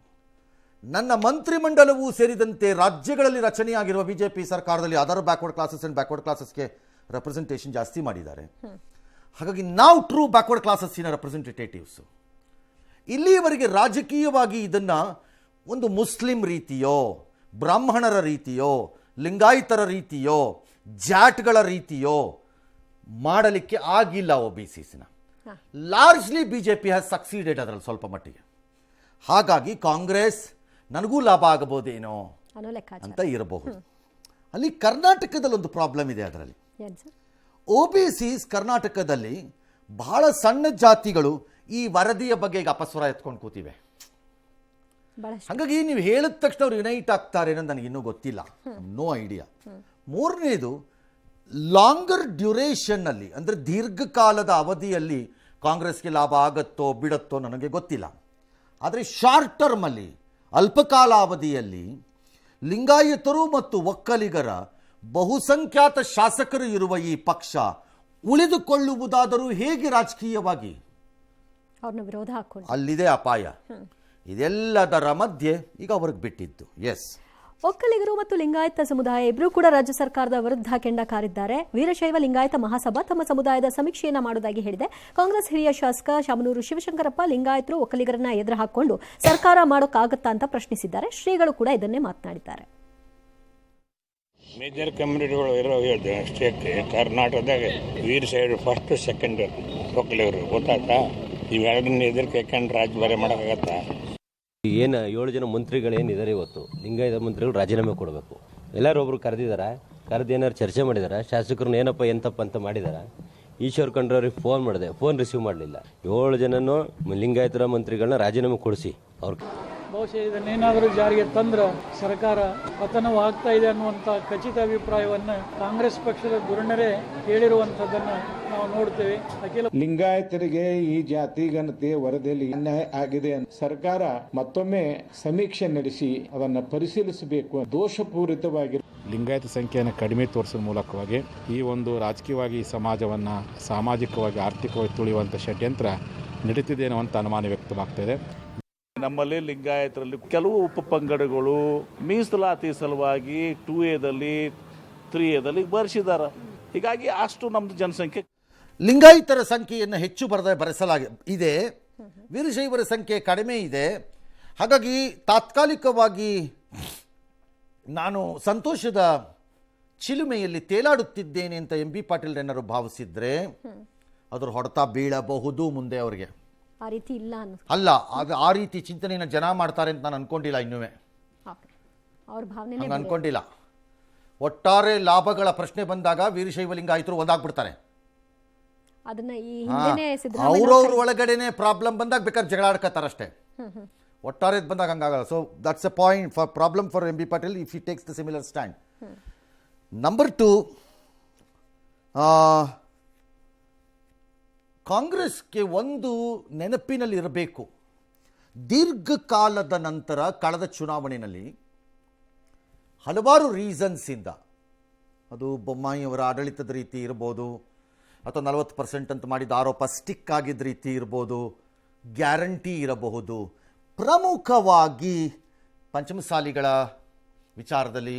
ನನ್ನ ಮಂತ್ರಿಮಂಡಲವೂ ಸೇರಿದಂತೆ ರಾಜ್ಯಗಳಲ್ಲಿ ರಚನೆಯಾಗಿರುವ BJP ಸರ್ಕಾರದಲ್ಲಿ other backward classes and backward ಕ್ಲಾಸಸ್ಗೆ ರೆಪ್ರೆಸೆಂಟೇಷನ್ ಜಾಸ್ತಿ ಮಾಡಿದ್ದಾರೆ. ಹಾಗಾಗಿ ನಾವು ಟ್ರೂ ಬ್ಯಾಕ್ವರ್ಡ್ ಕ್ಲಾಸಸ್ಸಿನ ರೆಪ್ರೆಸೆಂಟೇಟಿವ್ಸು. ಇಲ್ಲಿಯವರೆಗೆ ರಾಜಕೀಯವಾಗಿ ಇದನ್ನು ಒಂದು ಮುಸ್ಲಿಂ ರೀತಿಯೋ, ಬ್ರಾಹ್ಮಣರ ರೀತಿಯೋ, ಲಿಂಗಾಯತರ ರೀತಿಯೋ, ಜಾಟ್ಗಳ ರೀತಿಯೋ ಮಾಡಲಿಕ್ಕೆ ಆಗಿಲ್ಲ. OBCsನ ಲಾರ್ಜ್ಲಿ BJP ಹ್ಯಾಸ್ ಸಕ್ಸೀಡೆಡ್ ಅದರಲ್ಲಿ ಸ್ವಲ್ಪ ಮಟ್ಟಿಗೆ. ಹಾಗಾಗಿ ಕಾಂಗ್ರೆಸ್ ನನಗೂ ಲಾಭ ಆಗಬಹುದೇನೋ ಅಂತ ಇರಬಹುದು. ಅಲ್ಲಿ ಕರ್ನಾಟಕದಲ್ಲಿ ಒಂದು ಪ್ರಾಬ್ಲಮ್ ಇದೆ. ಅದರಲ್ಲಿ OBCs ಕರ್ನಾಟಕದಲ್ಲಿ ಬಹಳ ಸಣ್ಣ ಜಾತಿಗಳು ಈ ವರದಿಯ ಬಗ್ಗೆ ಈಗ ಅಪಸ್ವರ ಎತ್ಕೊಂಡು ಕೂತಿವೆ. ಹಾಗಾಗಿ ನೀವು ಹೇಳಿದ ತಕ್ಷಣ ಅವ್ರು ಯುನೈಟ್ ಆಗ್ತಾರೆ ಅನ್ನೋದು ನನಗೆ ಇನ್ನೂ ಗೊತ್ತಿಲ್ಲ, ನೋ ಐಡಿಯಾ. ಮೂರನೇದು, ಲಾಂಗರ್ ಡ್ಯೂರೇಷನ್ನಲ್ಲಿ ಅಂದರೆ ದೀರ್ಘಕಾಲದ ಅವಧಿಯಲ್ಲಿ ಕಾಂಗ್ರೆಸ್ಗೆ ಲಾಭ ಆಗತ್ತೋ ಬಿಡತ್ತೋ ನನಗೆ ಗೊತ್ತಿಲ್ಲ. ಆದರೆ ಶಾರ್ಟ್ ಟರ್ಮಲ್ಲಿ, ಅಲ್ಪಕಾಲ ಅವಧಿಯಲ್ಲಿ ಲಿಂಗಾಯತರು ಮತ್ತು ಒಕ್ಕಲಿಗರ ಬಹುಸಂಖ್ಯಾತ ಶಾಸಕರು ಇರುವ ಈ ಪಕ್ಷ ಉಳಿದುಕೊಳ್ಳುವುದಾದರೂ ಹೇಗೆ ರಾಜಕೀಯವಾಗಿ? ಅವ್ರನ್ನ ವಿರೋಧ ಹಾಕೊಂಡು ಅಲ್ಲಿದೆ ಅಪಾಯ. ಇದೆಲ್ಲದರ ಮಧ್ಯೆ ಈಗ ಅವ್ರಿಗೆ ಬಿಟ್ಟಿದ್ದು. ಎಸ್, ಒಕ್ಕಲಿಗರು ಮತ್ತು ಲಿಂಗಾಯತ ಸಮುದಾಯ ಇಬ್ಬರೂ ಕೂಡ ರಾಜ್ಯ ಸರ್ಕಾರದ ವಿರುದ್ಧ ಕೆಂಡ ಕಾರಿದ್ದಾರೆ. ವೀರಶೈವ ಲಿಂಗಾಯತ ಮಹಾಸಭಾ ತಮ್ಮ ಸಮುದಾಯದ ಸಮೀಕ್ಷೆಯನ್ನ ಮಾಡುವುದಾಗಿ ಹೇಳಿದೆ. ಕಾಂಗ್ರೆಸ್ ಹಿರಿಯ ಶಾಸಕ ಶಾಮನೂರು ಶಿವಶಂಕರಪ್ಪ ಲಿಂಗಾಯತರು ಒಕ್ಕಲಿಗರನ್ನ ಎದುರು ಹಾಕೊಂಡು ಸರ್ಕಾರ ಮಾಡೋಕ್ಕಾಗತ್ತಾ ಅಂತ ಪ್ರಶ್ನಿಸಿದ್ದಾರೆ. ಶ್ರೀಗಳು ಕೂಡ ಇದನ್ನೇ ಮಾತನಾಡಿದ್ದಾರೆ. ಮೇಜರ್ ಕಮ್ಯುನಿಟಿಗಳು ಇರೋ ಸ್ಟೇಟ್ ಕರ್ನಾಟಕದಾಗ ವೀರಶೈವ ಫಸ್ಟ್ ಸೆಕೆಂಡ್ ಒಕ್ಕಲಿಗರು ಗೊತ್ತಾಯ್ತಾ? ಇವೆರಡನ್ನ ಎದುರು ಕೇಳ್ಕೊಂಡು ರಾಜ್ಯಭಾರ ಮಾಡೋಕ್ಕಾಗತ್ತಾ? ಏನು 7 ಜನ ಮಂತ್ರಿಗಳೇನಿದ್ದಾರೆ ಇವತ್ತು, ಲಿಂಗಾಯತ ಮಂತ್ರಿಗಳು ರಾಜೀನಾಮೆ ಕೊಡಬೇಕು. ಎಲ್ಲರೂ ಒಬ್ರು ಕರೆದಿದ್ದಾರೆ, ಕರೆದು ಏನಾದ್ರು ಚರ್ಚೆ ಮಾಡಿದ್ದಾರೆ, ಶಾಸಕರನ್ನ ಏನಪ್ಪ ಎಂತಪ್ಪ ಅಂತ ಮಾಡಿದ್ದಾರೆ. ಈಶ್ವರ್ ಖಂಡ್ರವ್ರಿಗೆ ಫೋನ್ ಮಾಡಿದೆ, ಫೋನ್ ರಿಸೀವ್ ಮಾಡಲಿಲ್ಲ. 7 ಜನನು ಲಿಂಗಾಯತರ ಮಂತ್ರಿಗಳನ್ನ ರಾಜೀನಾಮೆ ಕೊಡಿಸಿ ಅವ್ರಿಗೆ. ಬಹುಶಃ ಇದನ್ನೇನಾದರೂ ಜಾರಿಗೆ ತಂದ್ರೆ ಸರ್ಕಾರ ಪತನವಾಗ್ತಾ ಇದೆ ಅನ್ನುವಂಥ ಖಚಿತ ಅಭಿಪ್ರಾಯವನ್ನು ಕಾಂಗ್ರೆಸ್ ಪಕ್ಷದ ಧುರೀಣರೇ ಹೇಳಿರುವಂಥದ್ದನ್ನು ನಾವು ನೋಡ್ತೇವೆ. ಲಿಂಗಾಯತರಿಗೆ ಈ ಜಾತಿ ಗಣತಿ ವರದಿಯಲ್ಲಿ ಅನ್ಯಾಯ ಆಗಿದೆ. ಸರ್ಕಾರ ಮತ್ತೊಮ್ಮೆ ಸಮೀಕ್ಷೆ ನಡೆಸಿ ಅದನ್ನು ಪರಿಶೀಲಿಸಬೇಕು. ದೋಷಪೂರಿತವಾಗಿ ಲಿಂಗಾಯತ ಸಂಖ್ಯೆಯನ್ನು ಕಡಿಮೆ ತೋರಿಸುವ ಮೂಲಕವಾಗಿ ಈ ಒಂದು ರಾಜಕೀಯವಾಗಿ ಈ ಸಮಾಜವನ್ನು ಸಾಮಾಜಿಕವಾಗಿ ಆರ್ಥಿಕವಾಗಿ ತುಳಿಯುವಂಥ ಷಡ್ಯಂತ್ರ ನಡೀತಿದೆ ಅನ್ನುವಂಥ ಅನುಮಾನ ವ್ಯಕ್ತವಾಗ್ತಿದೆ. ನಮ್ಮಲ್ಲಿ ಲಿಂಗಾಯತರಲ್ಲಿ ಕೆಲವು ಉಪಪಂಗಡಗಳು ಮೀಸಲಾತಿ ಸಲುವಾಗಿ 2A ದಲ್ಲಿ 3A ಬರೆಸಿದ್ದಾರೆ. ಹೀಗಾಗಿ ಅಷ್ಟು ನಮ್ಮದು ಜನಸಂಖ್ಯೆ, ಲಿಂಗಾಯತರ ಸಂಖ್ಯೆಯನ್ನು ಹೆಚ್ಚು ಬರೆಸಲಾಗಿದೆ, ವೀರಶೈವರ ಸಂಖ್ಯೆ ಕಡಿಮೆ ಇದೆ. ಹಾಗಾಗಿ ತಾತ್ಕಾಲಿಕವಾಗಿ ನಾನು ಸಂತೋಷದ ಚಿಲುಮೆಯಲ್ಲಿ ತೇಲಾಡುತ್ತಿದ್ದೇನೆ ಅಂತ MB ಪಾಟೀಲ್ ಏನಾದ್ರು ಭಾವಿಸಿದ್ರೆ ಅದ್ರ ಹೊಡೆತ ಬೀಳಬಹುದು ಮುಂದೆ ಅವರಿಗೆ. ಆ ರೀತಿ ಇಲ್ಲ ಅಲ್ಲ, ಆ ರೀತಿ ಚಿಂತನೆಯನ್ನು ಜನ ಮಾಡ್ತಾರೆ ಅಂತ ನಾನು ಅನ್ಕೊಂಡಿಲ್ಲ. ಇನ್ನೂ ಅವ್ರ ಭಾವನೆ ಅನ್ಕೊಂಡಿಲ್ಲ. ಒಟ್ಟಾರೆ ಲಾಭಗಳ ಪ್ರಶ್ನೆ ಬಂದಾಗ ವೀರಶೈವ ಲಿಂಗಾಯತರು ಒಂದಾಗ್ಬಿಡ್ತಾರೆ. ಅದನ್ನ ಅವ್ರವ್ರ ಒಳಗಡೆನೆ ಪ್ರಾಬ್ಲಮ್ ಬಂದಾಗ ಬೇಕಾದ್ರೆ ಜಗಳ ಆಡ್ಕತ್ತಾರಷ್ಟೇ. ಒಟ್ಟಾರೆ ಬಂದಾಗ ಹಂಗಾಗಲ್ಲ. So that's a point for problem for MB Patil if he takes the similar stand. Number 2, ಕಾಂಗ್ರೆಸ್ಗೆ ಒಂದು ನೆನಪಿನಲ್ಲಿರಬೇಕು. ದೀರ್ಘಕಾಲದ ನಂತರ ಕಳೆದ ಚುನಾವಣೆಯಲ್ಲಿ ಹಲವಾರು ರೀಸನ್ಸಿಂದ, ಅದು ಬೊಮ್ಮಾಯಿಯವರ ಆಡಳಿತದ ರೀತಿ ಇರ್ಬೋದು, ಅಥವಾ 40% ಅಂತ ಮಾಡಿದ ಆರೋಪ ಸ್ಟಿಕ್ ಆಗಿದ್ದ ರೀತಿ ಇರ್ಬೋದು, ಗ್ಯಾರಂಟಿ ಇರಬಹುದು. ಪ್ರಮುಖವಾಗಿ ಪಂಚಮಸಾಲಿಗಳ ವಿಚಾರದಲ್ಲಿ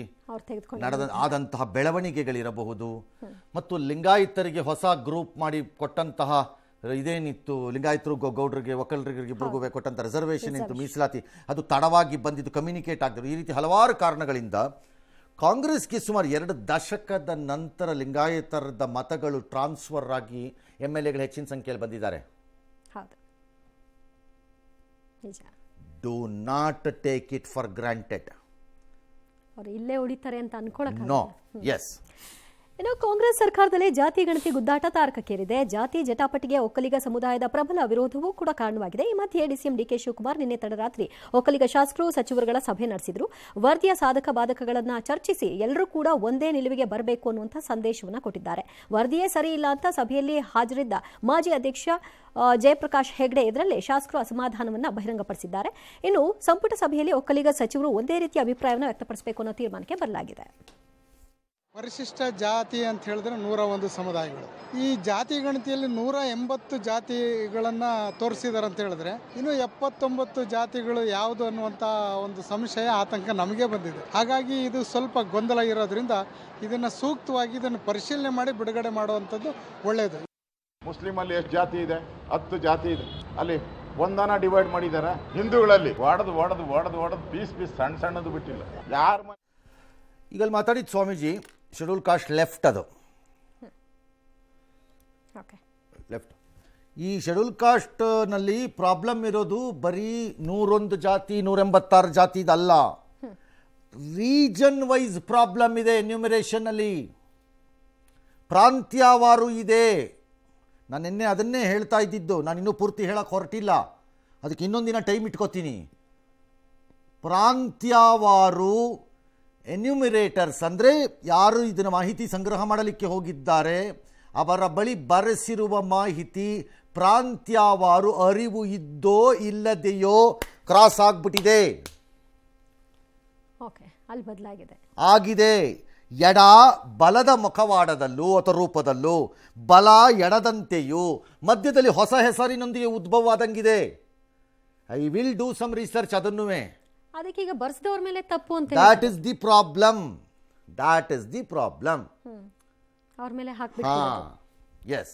ಆದಂತಹ ಬೆಳವಣಿಗೆಗಳಿರಬಹುದು, ಮತ್ತು ಲಿಂಗಾಯತರಿಗೆ ಹೊಸ ಗ್ರೂಪ್ ಮಾಡಿ ಕೊಟ್ಟಂತಹ ಇದೇನಿತ್ತು, ಲಿಂಗಾಯತರು ಗೌಡ್ರಿಗೆ ಒಕ್ಕಲರಿಗೆ ಇಬ್ಬರಿಗೂ ಕೊಟ್ಟಂಥ ರಿಸರ್ವೇಷನ್ ಇತ್ತು, ಮೀಸಲಾತಿ, ಅದು ತಡವಾಗಿ ಬಂದಿದ್ದು, ಕಮ್ಯುನಿಕೇಟ್ ಆಗದ್ರು. ಈ ರೀತಿ ಹಲವಾರು ಕಾರಣಗಳಿಂದ ಕಾಂಗ್ರೆಸ್ಗೆ ಸುಮಾರು 2 ದಶಕದ ನಂತರ ಲಿಂಗಾಯತರದ ಮತಗಳು ಟ್ರಾನ್ಸ್ಫರ್ ಆಗಿ MLAಗಳು ಹೆಚ್ಚಿನ ಸಂಖ್ಯೆಯಲ್ಲಿ ಬಂದಿದ್ದಾರೆ. Do not take it for granted. ಅವರು ಇಲ್ಲೇ ಉಳಿತಾರೆ ಅಂತ ಅನ್ಕೊಳ್ಳೋಕೆ ನೋ. ಎಸ್. ಇನ್ನು ಕಾಂಗ್ರೆಸ್ ಸರ್ಕಾರದಲ್ಲಿ ಜಾತಿ ಗಣತಿ ಗುದ್ದಾಟ ತಾರಕಕ್ಕೇರಿದೆ. ಜಾತಿ ಜಟಾಪಟಿಗೆ ಒಕ್ಕಲಿಗ ಸಮುದಾಯದ ಪ್ರಬಲ ವಿರೋಧವೂ ಕೂಡ ಕಾರಣವಾಗಿದೆ. ಈ ಮಧ್ಯೆ ಡಿಸಿಎಂ ಡಿಕೆ ಶಿವಕುಮಾರ್ ನಿನ್ನೆ ತಡರಾತ್ರಿ ಒಕ್ಕಲಿಗ ಶಾಸಕರು ಸಚಿವರುಗಳ ಸಭೆ ನಡೆಸಿದ್ರು. ವರದಿಯ ಸಾಧಕ ಬಾಧಕಗಳನ್ನು ಚರ್ಚಿಸಿ ಎಲ್ಲರೂ ಕೂಡ ಒಂದೇ ನಿಲುವಿಗೆ ಬರಬೇಕು ಅನ್ನುವಂಥ ಸಂದೇಶವನ್ನು ಕೊಟ್ಟಿದ್ದಾರೆ. ವರದಿಯೇ ಸರಿ ಇಲ್ಲ ಅಂತ ಸಭೆಯಲ್ಲಿ ಹಾಜರಿದ್ದ ಮಾಜಿ ಅಧ್ಯಕ್ಷ ಜಯಪ್ರಕಾಶ್ ಹೆಗ್ಡೆ ಇದರಲ್ಲಿ ಶಾಸಕರು ಅಸಮಾಧಾನವನ್ನು ಬಹಿರಂಗಪಡಿಸಿದ್ದಾರೆ. ಇನ್ನು ಸಂಪುಟ ಸಭೆಯಲ್ಲಿ ಒಕ್ಕಲಿಗ ಸಚಿವರು ಒಂದೇ ರೀತಿಯ ಅಭಿಪ್ರಾಯವನ್ನು ವ್ಯಕ್ತಪಡಿಸಬೇಕು ಅನ್ನೋ ತೀರ್ಮಾನಕ್ಕೆ ಬರಲಾಗಿದೆ. ಪರಿಶಿಷ್ಟ ಜಾತಿ ಅಂತ ಹೇಳಿದ್ರೆ 101 ಸಮುದಾಯಗಳು. ಈ ಜಾತಿ ಗಣತಿಯಲ್ಲಿ 180 ಜಾತಿಗಳನ್ನು ತೋರಿಸಿದ್ದಾರೆ ಅಂತ ಹೇಳಿದ್ರೆ ಇನ್ನು 79 ಜಾತಿಗಳು ಯಾವುದು ಅನ್ನುವಂಥ ಒಂದು ಸಂಶಯ, ಆತಂಕ ನಮಗೆ ಬಂದಿದೆ. ಹಾಗಾಗಿ ಇದು ಸ್ವಲ್ಪ ಗೊಂದಲ ಇರೋದ್ರಿಂದ ಇದನ್ನು ಸೂಕ್ತವಾಗಿ ಇದನ್ನು ಪರಿಶೀಲನೆ ಮಾಡಿ ಬಿಡುಗಡೆ ಮಾಡುವಂಥದ್ದು ಒಳ್ಳೆಯದು. ಮುಸ್ಲಿಮಲ್ಲಿ ಎಷ್ಟು ಜಾತಿ ಇದೆ? 10 ಜಾತಿ ಇದೆ. ಅಲ್ಲಿ ಒಂದನ ಡಿವೈಡ್ ಮಾಡಿದ್ದಾರೆ. ಹಿಂದೂಗಳಲ್ಲಿ ಒಡೆದು ಪೀಸ್ ಸಣ್ಣದು ಬಿಟ್ಟಿಲ್ಲ. ಯಾರು ಈಗ ಮಾತಾಡಿದ ಸ್ವಾಮೀಜಿ ಶೆಡ್ಯೂಲ್ ಕಾಸ್ಟ್ ಲೆಫ್ಟ್, ಅದು ಲೆಫ್ಟ್. ಈ ಶೆಡ್ಯೂಲ್ ಕಾಸ್ಟ್ನಲ್ಲಿ ಪ್ರಾಬ್ಲಮ್ ಇರೋದು ಬರೀ 101 ಜಾತಿ 186 ಜಾತಿದಲ್ಲ, ರೀಜನ್ ವೈಸ್ ಪ್ರಾಬ್ಲಮ್ ಇದೆ. ಎನ್ಯೂಮರೇಷನಲ್ಲಿ ಪ್ರಾಂತ್ಯವಾರು ಇದೆ. ನಾನು ನಿನ್ನೆ ಅದನ್ನೇ ಹೇಳ್ತಾ ಇದ್ದಿದ್ದು, ನಾನು ಇನ್ನೂ ಪೂರ್ತಿ ಹೇಳಕ್ಕೆ ಹೊರಟಿಲ್ಲ, ಅದಕ್ಕೆ ಇನ್ನೊಂದಿನ ಟೈಮ್ ಇಟ್ಕೋತೀನಿ. ಪ್ರಾಂತ್ಯವಾರು ಎನ್ಯೂಮಿರೇಟರ್ಸ್ ಅಂದರೆ ಯಾರು ಇದನ್ನು ಮಾಹಿತಿ ಸಂಗ್ರಹ ಮಾಡಲಿಕ್ಕೆ ಹೋಗಿದ್ದಾರೆ ಅವರ ಬಳಿ ಬರೆಸಿರುವ ಮಾಹಿತಿ ಪ್ರಾಂತ್ಯವಾರು ಅರಿವು ಇದ್ದೋ ಇಲ್ಲದೆಯೋ ಕ್ರಾಸ್ ಆಗ್ಬಿಟ್ಟಿದೆ, ಆಗಿದೆ. ಎಡ ಬಲದ ಮುಖವಾಡದಲ್ಲೂ ಅಥವಾ ರೂಪದಲ್ಲೂ, ಬಲ ಎಡದಂತೆಯೂ, ಮಧ್ಯದಲ್ಲಿ ಹೊಸ ಹೆಸರಿನೊಂದಿಗೆ ಉದ್ಭವ ಆದಂಗಿದೆ. I will do some research. ಅದನ್ನೂ ಅದಕ್ಕೆ ಈಗ ಬರ್ಸಿದವ್ರ ಮೇಲೆ ತಪ್ಪು ಅಂತ that is the problem ಅವ್ರ ಮೇಲೆ ಹಾಕ್ಬಿಟ್ಟು yes